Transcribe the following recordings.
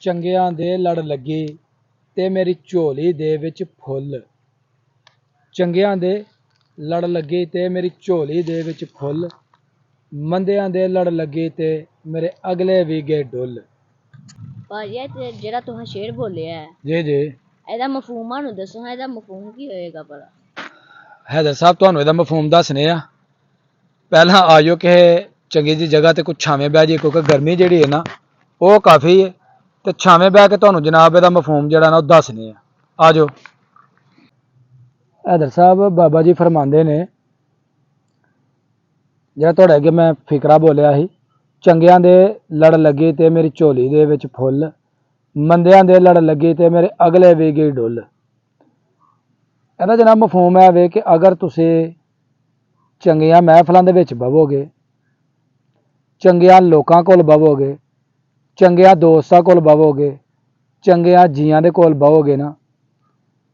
ਚੰਗਿਆਂ ਦੇ ਲੜ ਲੱਗੀ ਤੇ ਮੇਰੀ ਝੋਲੀ ਦੇ ਵਿੱਚ ਫੁੱਲ। ਚੰਗਿਆਂ ਦੇ ਲੜ ਲੱਗੀ ਤੇ ਮੇਰੀ ਝੋਲੀ ਦੇ ਵਿੱਚ ਫੁੱਲ, ਮੰਦਿਆਂ ਦੇ ਲੜ ਲੱਗੀ ਤੇ ਮੇਰੇ ਅਗਲੇ ਵੀ ਗਏ ਡੁੱਲ। ਭਾਜੀ ਇਹ ਜਿਹੜਾ ਤੁਸੀਂ ਸ਼ੇਰ ਬੋਲਿਆ ਹੈ ਜੀ ਜੀ, ਇਹਦਾ ਮਫਹੂਮ ਸਾਨੂੰ ਦੱਸੋ, ਇਹਦਾ ਮਫਹੂਮ ਕੀ ਹੋਏਗਾ ਭਲਾ? ਹੈਦਰ ਸਾਹਿਬ ਤੁਹਾਨੂੰ ਇਹਦਾ ਮਫਹੂਮ ਦੱਸਨੇ ਆ। ਪਹਿਲਾਂ ਆਇਓ ਕਿਸੇ ਚੰਗੀ ਜੀ ਜਗ੍ਹਾ ਤੇ ਕੁਛ ਛਾਵੇਂ ਬਹਿ ਜਾਈਏ, ਕਿਉਂਕਿ ਗਰਮੀ ਜਿਹੜੀ ਹੈ ਨਾ ਉਹ ਕਾਫੀ ਹੈ, ਤੇ ਛਾਵੇਂ ਬਹਿ ਕੇ ਤੁਹਾਨੂੰ ਜਨਾਬ ਇਹਦਾ ਮਫਹੂਮ ਜਿਹੜਾ ਨਾ ਉਹ ਦੱਸਨੇ ਆ। ਆ ਜਾਓ। हैदर साहब बाबा जी फरमाते ने, ਜਿਹੜਾ ਤੁਹਾਡੇ ਅੱਗੇ ਮੈਂ ਫਿਕਰਾ ਬੋਲਿਆ ਸੀ, ਚੰਗਿਆਂ ਦੇ ਲੜ ਲੱਗੀ ਤੇ ਮੇਰੀ ਝੋਲੀ ਦੇ ਵਿੱਚ ਫੁੱਲ, ਮੰਦਿਆਂ ਦੇ ਲੜ ਲੱਗੀ ਤੇ ਮੇਰੇ ਅਗਲੇ ਵੀ ਗਈ ਡੁੱਲ। ਇਹਦਾ ਜਨਾਬ ਮਫਹੂਮ ਹੈ ਵੇ ਕਿ ਅਗਰ ਤੁਸੀਂ ਚੰਗੀਆਂ ਮਹਿਫਲਾਂ ਦੇ ਵਿੱਚ ਬਵੋਗੇ, ਚੰਗਿਆਂ ਲੋਕਾਂ ਕੋਲ ਬਵੋਗੇ, ਚੰਗਿਆਂ ਦੋਸਤਾਂ ਕੋਲ ਬਵੋਗੇ, ਚੰਗਿਆਂ ਜੀਆਂ ਦੇ ਕੋਲ ਬਵੋਗੇ ਨਾ,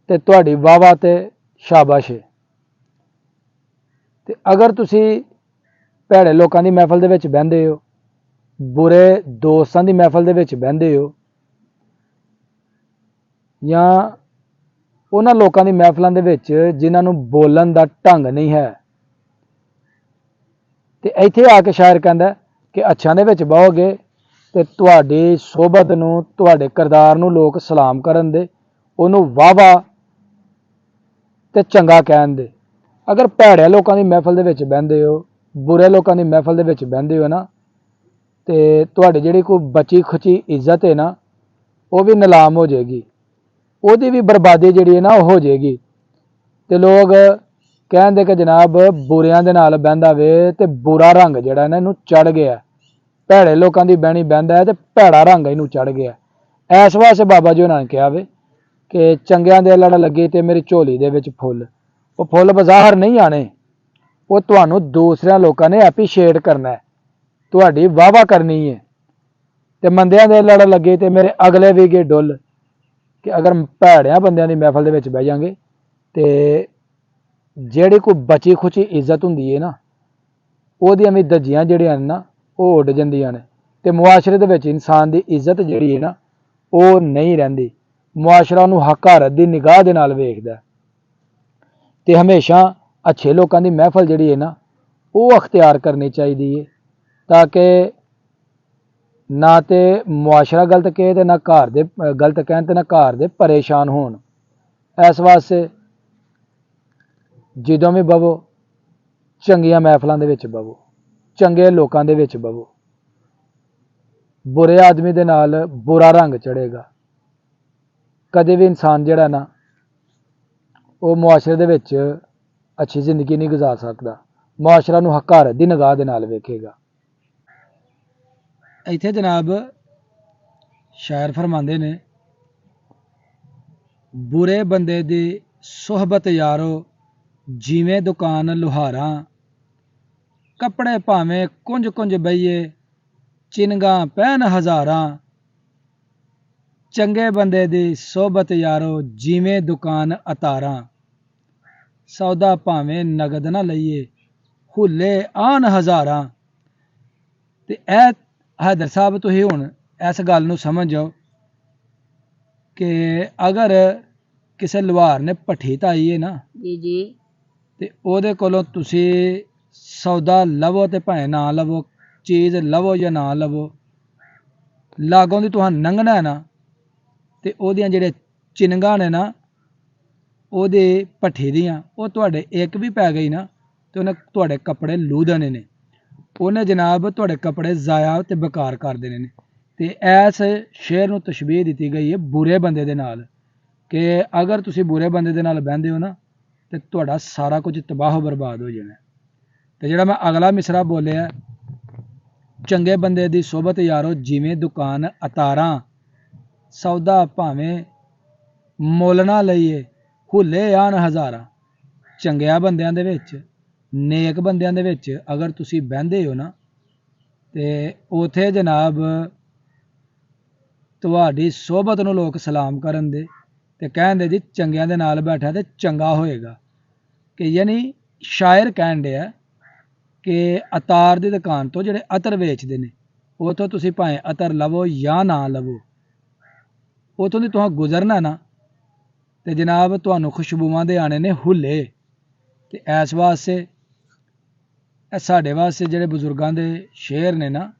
ਤੇ ਤੁਹਾਡੀ ਵਾਹਵਾ ਤੇ शाबाश है। ते अगर तुसी भैड़े लोगों की महफल दे विच बहंदे हो, बुरे दोस्तां की महफल दे विच बहंदे हो, या उन्हां लोगों की महफलों दे विच जिन्हां नूं बोलण दा ढंग नहीं है, ते इत्थे आके शायर कहंदा कि अच्छां दे विच बहोगे ते तुहाडी सोहबत नूं, तुहाडे किरदार नूं लोग सलाम करन दे, उहनूं वाह-वाह ते चंगा कहन दे। अगर भैड़े लोगों की महफल दे विच बहंदे हो, बुरे लोगों की महफल दे विच बहंदे हो ना, ते तुहाडी जिहड़ी कोई बची खुची इज्जत है ना वो भी नीलाम हो जाएगी, ओहदी भी बर्बादी जिहड़ी है ना हो जाएगी। ते लोग कहंदे कि जनाब बुरियां दे नाल बहंदा वे ते बुरा रंग जिहड़ा ना इहनूं चढ़ गया, भैड़े लोगों की बहनी बहंदा है ते भैड़ा रंग इहनूं चढ़ गया। इस वास्ते बाबा जी होणां ने कहा वे कि चंगियां दे लड़ लगे ते मेरी झोली दे विच फुल। वो फुल बाजार नहीं आने, वो तुहानूं दूसरे लोगों ने एप्रीशिएट करना है, तुहाडी वाह वाह करनी है। ते मंदियां दे लड़ लगे ते मेरे अगले भी गए डुल, कि अगर भैड़ियां बंदियां दी महफल दे विच बह जांगे ते जिहड़ी कोई बची खुची इज्जत हुंदी है ना, ओहदियां भी दज्जियां जिहड़ियां ना वो उड़ जांदियां ने, ते मुआशरे दे विच इंसान दी इज्जत जिहड़ी है ना वो नहीं रहिंदी। मुआशरा उन्होंने हकारत की निगाह के नाल वेखदा ते हमेशा अच्छे लोगों की महफल जिहड़ी है ना वो अख्तियार करनी चाहिए है, ताकि ना तो मुआशरा गलत कहे ते ना घर दे गलत कहन ते ना घर दे परेशान होण। इस वास्ते जदों भी बवो चंगियां महफलों दे विच बवो, चंगे लोगों दे विच बवो, बुरे आदमी दे नाल बुरा रंग चढ़ेगा। कदे भी इंसान जिहड़ा ना वो मुआशरे दे विच अच्छी जिंदगी नहीं गुजार सकता, मुआशरा नूं हकारत दी निगाह दे नाल वेखेगा। इत्थे जनाब शायर फरमांदे ने, बुरे बंदे दी सोहबत यारो जिवें दुकान लुहारा, कपड़े भावें कुंज कुंज बईए चिनगा पैन हज़ारां, चंगे बंदे दी सोहबत यारो जिवें दुकान अतारां, सौदा भावें नगद ना लईए हुले आन हज़ारां। ते ऐ हैदर साहब तुसीं हुण इस गल नूं समझ जाओ कि अगर किसी लुहार ने भट्ठी ताई है ना जी जी, ते ओहदे कोलों तुसीं सौदा लवो ते भावें ना लवो, चीज़ लवो या ना लवो, लागों दी तुहां लंघना है ना ते ओहदियां जेहड़े चिनगां ने ना ओहदे भट्ठी दियां वो तुहाडे एक भी पै गई ना ते उन्हें तुहाडे कपड़े लूह देने ने, उन्हें जनाब तुहाडे कपड़े ज़ाया ते बेकार कर देने ने। ते इस शेर नूं तशबीह दी गई है बुरे बंदे दे नाल, कि अगर तुसीं बुरे बंदे दे नाल बहंदे हो ना ते तुहाडा सारा कुछ तबाह बर्बाद हो जाना। ते जिहड़ा मैं अगला मिसरा बोलिया, चंगे बंदे दी सोहबत यारो जिवें दुकान अतारां, सौदा भावें मुल ना लईए हुले आन हज़ारां। चंगिया बंदियां दे विच, नेक बंदियां दे विच अगर तुसीं बहंदे हो ना ते उथे जनाब तुहाडी सोहबत नूं लोग सलाम करन दे ते कहन दे जी चंगियां दे नाल बैठा ते चंगा होएगा। कि यानी शायर कहन दिया कि अतार दी दुकान तो जिहड़े अतर वेचदे ने उथों तुसीं भावें अतर लवो या ना लवो, ਉਥੋਂ ਦੀ ਤੁਸੀਂ ਗੁਜ਼ਰਨਾ ਨਾ ਤੇ ਜਨਾਬ ਤੁਹਾਨੂੰ ਖੁਸ਼ਬੂਆਂ ਦੇ ਆਣੇ ਨੇ ਹੁੱਲੇ। ਤੇ ਇਸ ਵਾਸਤੇ ਇਹ ਸਾਡੇ ਵਾਸਤੇ ਜਿਹੜੇ ਬਜ਼ੁਰਗਾਂ ਦੇ ਸ਼ੇਰ ਨੇ ਨਾ,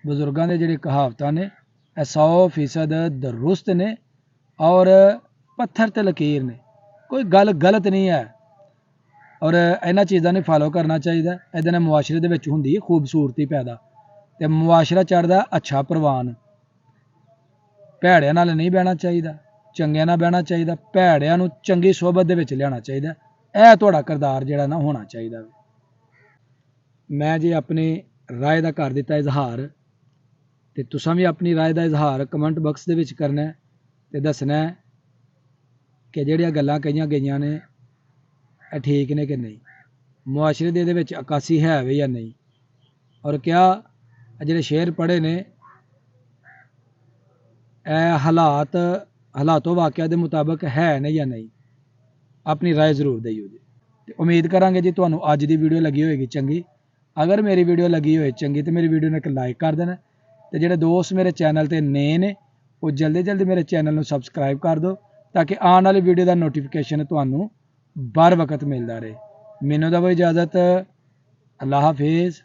ਬਜ਼ੁਰਗਾਂ ਦੇ ਜਿਹੜੇ ਕਹਾਵਤਾਂ ਨੇ, ਇਹ 100% ਦਰੁਸਤ ਨੇ ਔਰ ਪੱਥਰ ਤੇ ਲਕੀਰ ਨੇ, ਕੋਈ ਗੱਲ ਗਲਤ ਨਹੀਂ ਹੈ। ਔਰ ਇਹਨਾਂ ਚੀਜ਼ਾਂ ਨੂੰ ਫਾਲੋ ਕਰਨਾ ਚਾਹੀਦਾ। ਇਹਦੇ ਨਾਲ ਮੁਆਸ਼ਰੇ ਦੇ ਵਿੱਚ ਹੁੰਦੀ ਹੈ ਖੂਬਸੂਰਤੀ ਪੈਦਾ, ਤੇ ਮੁਆਸ਼ਰਾ ਚੜ੍ਹਦਾ ਅੱਛਾ ਪ੍ਰਵਾਨ। ਭੈੜਿਆਂ ਨਾਲ ਨਹੀਂ ਬਹਿਣਾ ਚਾਹੀਦਾ, ਚੰਗਿਆਂ ਨਾਲ ਬਹਿਣਾ ਚਾਹੀਦਾ, ਭੈੜਿਆਂ ਨੂੰ ਚੰਗੀ ਸੋਹਬਤ ਦੇ ਵਿੱਚ ਲਿਆਉਣਾ ਚਾਹੀਦਾ। ਇਹ ਤੁਹਾਡਾ ਕਿਰਦਾਰ ਜਿਹੜਾ ਨਾ ਹੋਣਾ ਚਾਹੀਦਾ। ਮੈਂ ਜੀ ਆਪਣੀ ਰਾਏ ਦਾ ਕਰ ਦਿੱਤਾ ਇਜ਼ਹਾਰ, ਤੇ ਤੁਸੀਂ ਵੀ ਆਪਣੀ ਰਾਏ ਦਾ ਇਜ਼ਹਾਰ ਕਮੈਂਟ ਬਾਕਸ ਦੇ ਵਿੱਚ ਕਰਨਾ ਤੇ ਦੱਸਣਾ ਕਿ ਜਿਹੜੀਆਂ ਗੱਲਾਂ ਕਹੀਆਂ ਗਈਆਂ ਨੇ ਇਹ ਠੀਕ ਨੇ ਕਿ ਨਹੀਂ, ਮੁਆਸ਼ਰੇ ਦੇ ਇਹਦੇ ਵਿੱਚ ਅਕਾਸੀ ਹੈ ਵੀ ਜਾਂ ਨਹੀਂ, ਔਰ ਕਿਆ ਜਿਹੜੇ ਸ਼ੇਰ ਪੜ੍ਹੇ ਨੇ ਇਹ ਹਾਲਾਤੋਂ ਵਾਕਿਆ ਦੇ ਮੁਤਾਬਕ ਹੈ ਨੇ ਜਾਂ ਨਹੀਂ। ਆਪਣੀ ਰਾਏ ਜ਼ਰੂਰ ਦਿਓ ਜੀ। ਤੇ ਉਮੀਦ ਕਰਾਂਗੇ ਜੀ ਤੁਹਾਨੂੰ ਅੱਜ ਦੀ ਵੀਡੀਓ ਲੱਗੀ ਹੋਏਗੀ ਚੰਗੀ। ਅਗਰ ਮੇਰੀ ਵੀਡੀਓ ਲੱਗੀ ਹੋਏ ਚੰਗੀ ਤੇ ਮੇਰੀ ਵੀਡੀਓ ਨੂੰ ਇੱਕ ਲਾਈਕ ਕਰ ਦੇਣਾ, ਤੇ ਜਿਹੜੇ ਦੋਸਤ ਮੇਰੇ ਚੈਨਲ ਤੇ ਨਏ ਨੇ ਉਹ ਜਲਦੀ ਮੇਰੇ ਚੈਨਲ ਨੂੰ ਸਬਸਕ੍ਰਾਈਬ ਕਰ ਦਿਓ, ਤਾਂ ਕਿ ਆਉਣ ਵਾਲੀ ਵੀਡੀਓ ਦਾ ਨੋਟੀਫਿਕੇਸ਼ਨ ਤੁਹਾਨੂੰ बर वक्त मिलता रहे। मैनू दवो इजाज़त। अल्लाह हाफिज़।